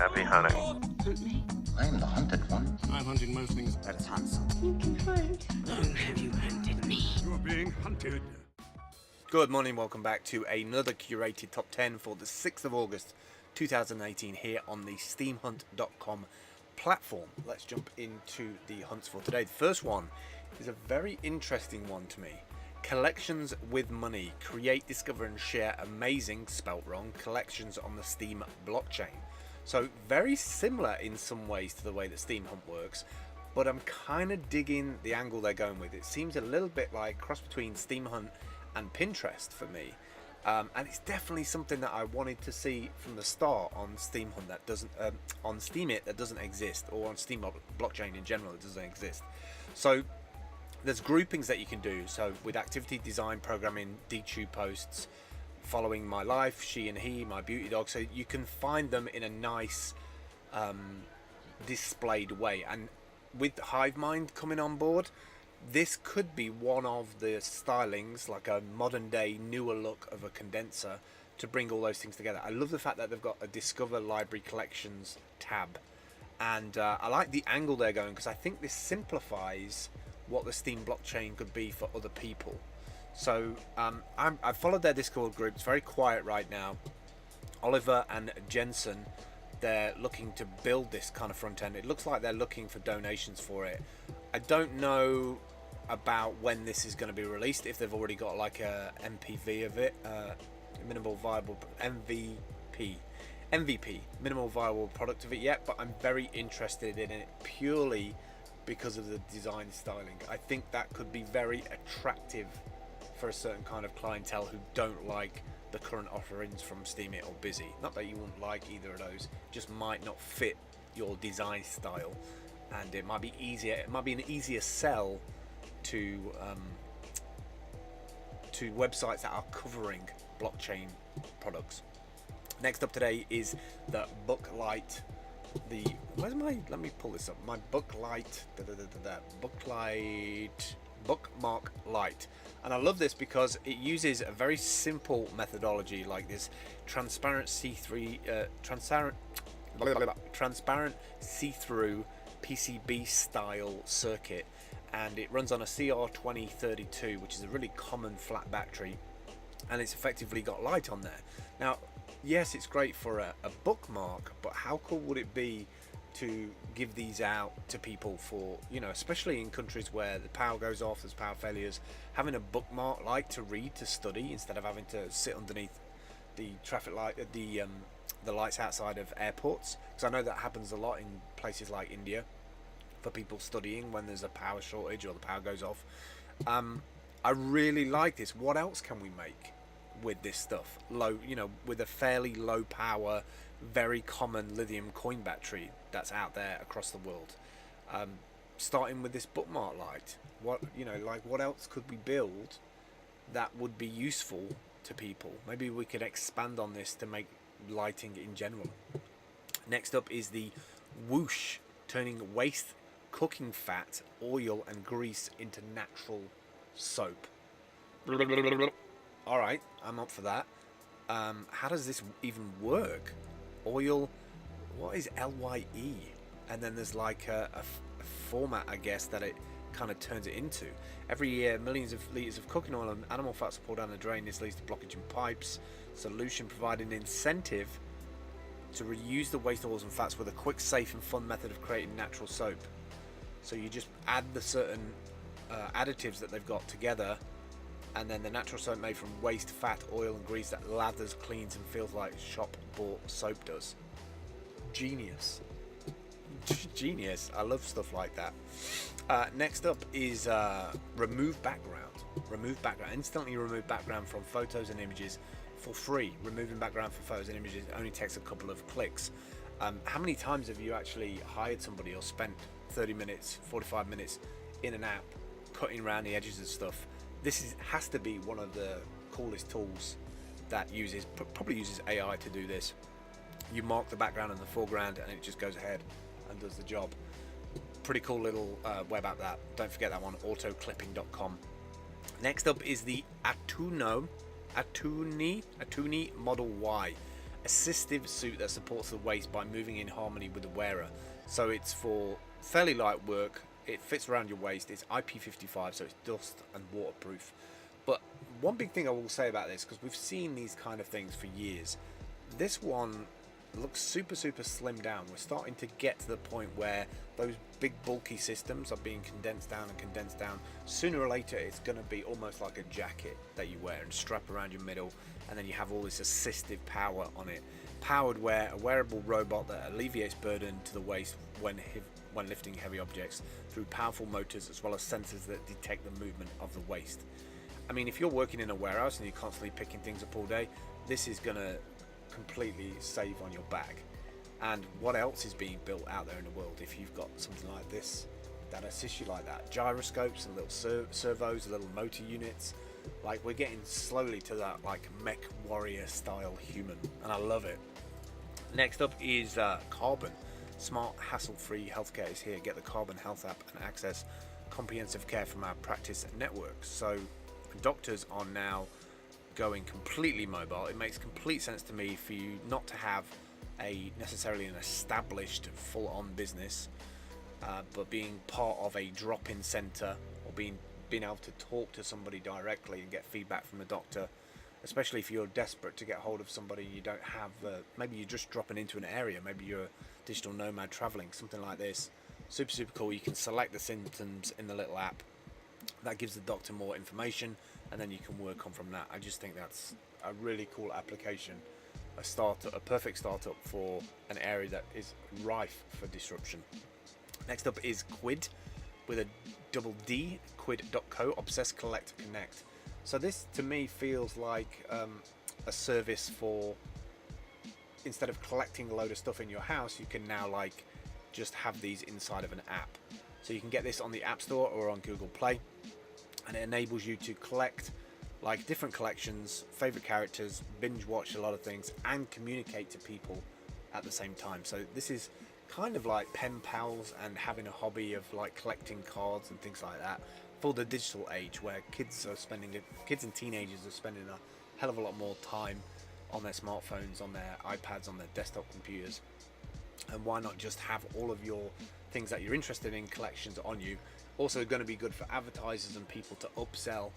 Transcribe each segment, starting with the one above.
Happy hunting. Hunt me. I am the hunted one. I'm hunting most things. Let's hunt something. You can hunt. Long have you hunted me? You're being hunted. Good morning, welcome back to another curated top 10 for the 6th of August 2018 here on the steamhunt.com platform. Let's jump into the hunts for today. The first one is a very interesting one to me. Collections with money. Create, discover and share amazing, spelt wrong, collections on the Steam blockchain. So very similar in some ways to the way that Steam Hunt works, but I'm kind of digging the angle they're going with. It seems a little bit like cross between Steam Hunt and Pinterest for me, and it's definitely something that I wanted to see from the start on Steam Hunt that doesn't on Steemit that doesn't exist, or on Steam blockchain in general that doesn't exist. So there's groupings that you can do. So with activity, design, programming, DTube posts, following my life, she and he, my beauty dog, so you can find them in a nice displayed way. And with HiveMind coming on board, this could be one of the stylings, like a modern day newer look of a condenser, to bring all those things together. I love the fact that they've got a Discover Library Collections tab, and I like the angle they're going, because I think this simplifies what the Steam blockchain could be for other people. So I've followed their Discord group. It's very quiet right now. Oliver and Jensen, they're looking to build this kind of front end. It looks like they're looking for donations for it. I don't know about when this is going to be released, if they've already got like a MPV of it, minimal viable MVP, minimal viable product of it yet, but I'm very interested in it purely because of the design styling. I think that could be very attractive for a certain kind of clientele who don't like the current offerings from Steemit or Busy. Not that you wouldn't like either of those, just might not fit your design style, and it might be easier. It might be an easier sell to websites that are covering blockchain products. Next up today is the Booklight. Let me pull this up. My Booklight, Booklight Bookmark Light, and I love this because it uses a very simple methodology, like this transparent see-through PCB style circuit, and it runs on a CR2032, which is a really common flat battery, and it's effectively got light on there. Now, yes, it's great for a bookmark, but how cool would it be to give these out to people for, especially in countries where the power goes off, there's power failures, having a bookmark light to read, to study, instead of having to sit underneath the traffic light, the lights outside of airports, because I know that happens a lot in places like India for people studying when there's a power shortage or the power goes off. I really like this. What else can we make with this stuff? With a fairly low power, very common lithium coin battery that's out there across the world. Starting with this bookmark light, what else could we build that would be useful to people? Maybe we could expand on this to make lighting in general. Next up is the Whoosh, turning waste cooking fat, oil and grease into natural soap. Alright, I'm up for that. How does this even work? Oil, what is LYE? And then there's like a format, I guess, that it kind of turns it into. Every year, millions of litres of cooking oil and animal fats are poured down the drain. This leads to blockage in pipes. Solution providing an incentive to reuse the waste oils and fats with a quick, safe and fun method of creating natural soap. So you just add the certain additives that they've got together, and then the natural soap made from waste fat, oil and grease that lathers, cleans and feels like shop bought soap does. Genius. I love stuff like that. Next up is remove background. Instantly remove background from photos and images for free. Removing background from photos and images only takes a couple of clicks. How many times have you actually hired somebody or spent 30 minutes, 45 minutes in an app cutting around the edges of stuff? This has to be one of the coolest tools that probably uses AI to do this. You mark the background and the foreground and it just goes ahead and does the job. Pretty cool little web app that. Don't forget that one, autoclipping.com. Next up is the Atuni Model Y. assistive suit that supports the waist by moving in harmony with the wearer. So it's for fairly light work. It fits around your waist. It's IP55, so it's dust and waterproof. But one big thing I will say about this, because we've seen these kind of things for years, this one looks super slimmed down. We're starting to get to the point where those big bulky systems are being condensed down and condensed down. Sooner or later it's going to be almost like a jacket that you wear and strap around your middle, and then you have all this assistive power on it. Powered wear, a wearable robot that alleviates burden to the waist when lifting heavy objects through powerful motors, as well as sensors that detect the movement of the waist. I mean, if you're working in a warehouse and you're constantly picking things up all day, this is going to completely save on your bag. And what else is being built out there in the world if you've got something like this that assists you like that? Gyroscopes and little servos, little motor units. Like, we're getting slowly to that like mech warrior style human, and I love it. Next up is Carbon. Smart, hassle-free healthcare is here. Get the Carbon Health app and access comprehensive care from our practice network. So doctors are now going completely mobile. It makes complete sense to me for you not to have necessarily an established full-on business, but being part of a drop-in center, or being able to talk to somebody directly and get feedback from the doctor, especially if you're desperate to get hold of somebody and you don't have maybe you're just dropping into an area, maybe you're a digital nomad traveling, something like this. Super cool. You can select the symptoms in the little app. That gives the doctor more information, and then you can work on from that. I just think that's a really cool application, a perfect startup for an area that is rife for disruption. Next up is Quid, with a double D, quid.co, obsess, collect, connect. So this to me feels like a service for, instead of collecting a load of stuff in your house, you can now like just have these inside of an app. So you can get this on the App Store or on Google Play, and it enables you to collect like different collections, favorite characters, binge watch a lot of things, and communicate to people at the same time. So this is kind of like pen pals and having a hobby of like collecting cards and things like that for the digital age, where kids and teenagers are spending a hell of a lot more time on their smartphones, on their iPads, on their desktop computers. And why not just have all of your things that you're interested in collections on you? Also going to be good for advertisers and people to upsell,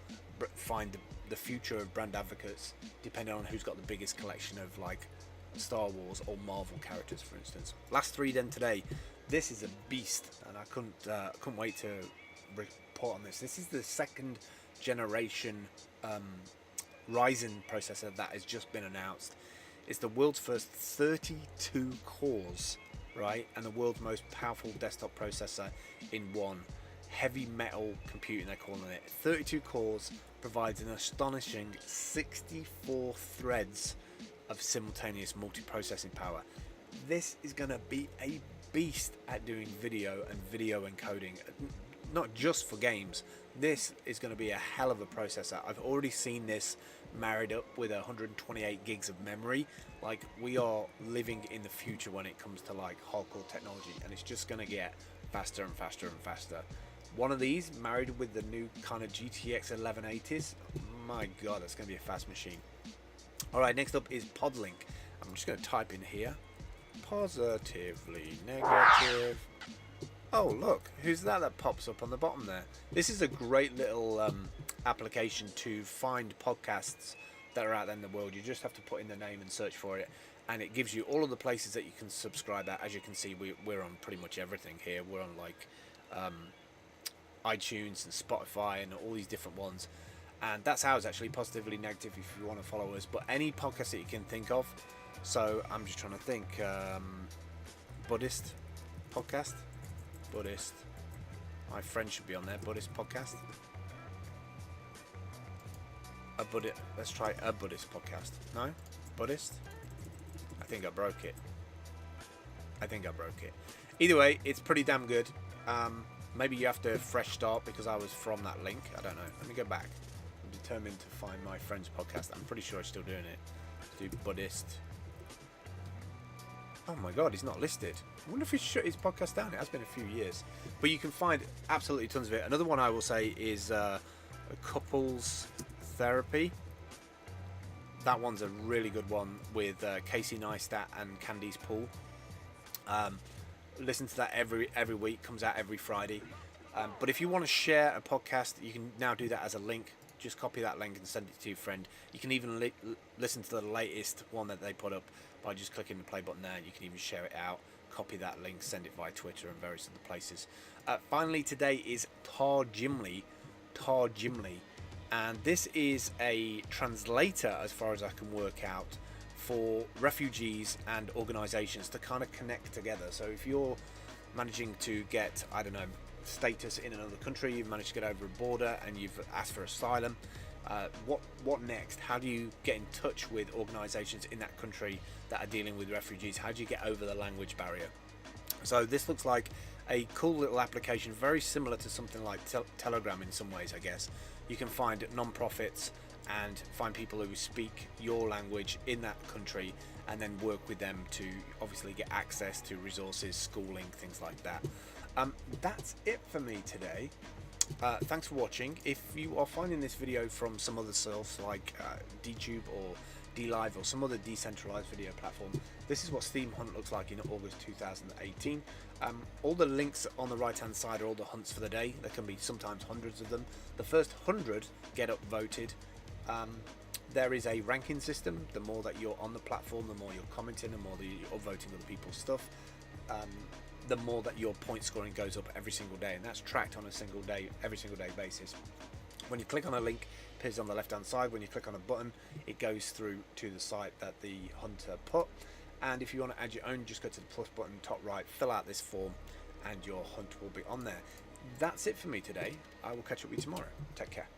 find the future of brand advocates, depending on who's got the biggest collection of like Star Wars or Marvel characters, for instance. Last three then today. This is a beast, and I couldn't wait to report on this. This is the second generation Ryzen processor that has just been announced. It's the world's first 32 cores, right, and the world's most powerful desktop processor in one. Heavy metal computing, they're calling it. 32 cores provides an astonishing 64 threads of simultaneous multi-processing power. This is going to be a beast at doing video and video encoding, not just for games. This is going to be a hell of a processor. I've already seen this married up with 128 gigs of memory. Like, we are living in the future when it comes to like hardcore technology, and it's just going to get faster and faster and faster. One of these married with the new kind of GTX 1180s, my god, that's going to be a fast machine. Alright, next up is Podlink. I'm just going to type in here, positively negative. Oh look, who's that pops up on the bottom there? This is a great little application to find podcasts that are out there in the world. You just have to put in the name and search for it, and it gives you all of the places that you can subscribe at. As you can see, we're on pretty much everything here. We're on like iTunes and Spotify and all these different ones, and that's how it's actually positively negative if you want to follow us. But any podcast that you can think of. So I'm just trying to think. Buddhist podcast. Buddhist. My friend should be on there. Buddhist podcast. Let's try a Buddhist podcast. No? Buddhist? I think I broke it. Either way, it's pretty damn good. Maybe you have to fresh start because I was from that link. I don't know. Let me go back. I'm determined to find my friend's podcast. I'm pretty sure he's still doing it. Do Buddhist. Oh my god, he's not listed. I wonder if he shut his podcast down. It has been a few years. But you can find absolutely tons of it. Another one I will say is couples therapy. That one's a really good one with Casey Neistat and Candice Poole. Listen to that every week. Comes out every Friday. But if you want to share a podcast, you can now do that as a link. Just copy that link and send it to your friend. You can even listen to the latest one that they put up by just clicking the play button there. You can even share it out, copy that link, send it via Twitter and various other places. Finally, today is Tar Gimli, and this is a translator, as far as I can work out, for refugees and organisations to kind of connect together. So if you're managing to get, I don't know, status in another country, you've managed to get over a border and you've asked for asylum, what next? How do you get in touch with organisations in that country that are dealing with refugees? How do you get over the language barrier? So this looks like a cool little application, very similar to something like Telegram in some ways, I guess. You can find non-profits and find people who speak your language in that country and then work with them to obviously get access to resources, schooling, things like that. That's it for me today. Thanks for watching. If you are finding this video from some other source like DTube or DLive or some other decentralized video platform, this is what Steam Hunt looks like in August 2018. All the links on the right hand side are all the hunts for the day. There can be sometimes hundreds of them. The first 100 get upvoted. There is a ranking system. The more that you're on the platform, the more you're commenting, the more that you're upvoting other people's stuff, the more that your point scoring goes up every single day, and that's tracked on every single day basis. When you click on a link, it appears on the left hand side. When you click on a button, it goes through to the site that the hunter put. And if you want to add your own, just go to the plus button top right, fill out this form, and your hunt will be on there. That's it for me today. I will catch up with you tomorrow. Take care.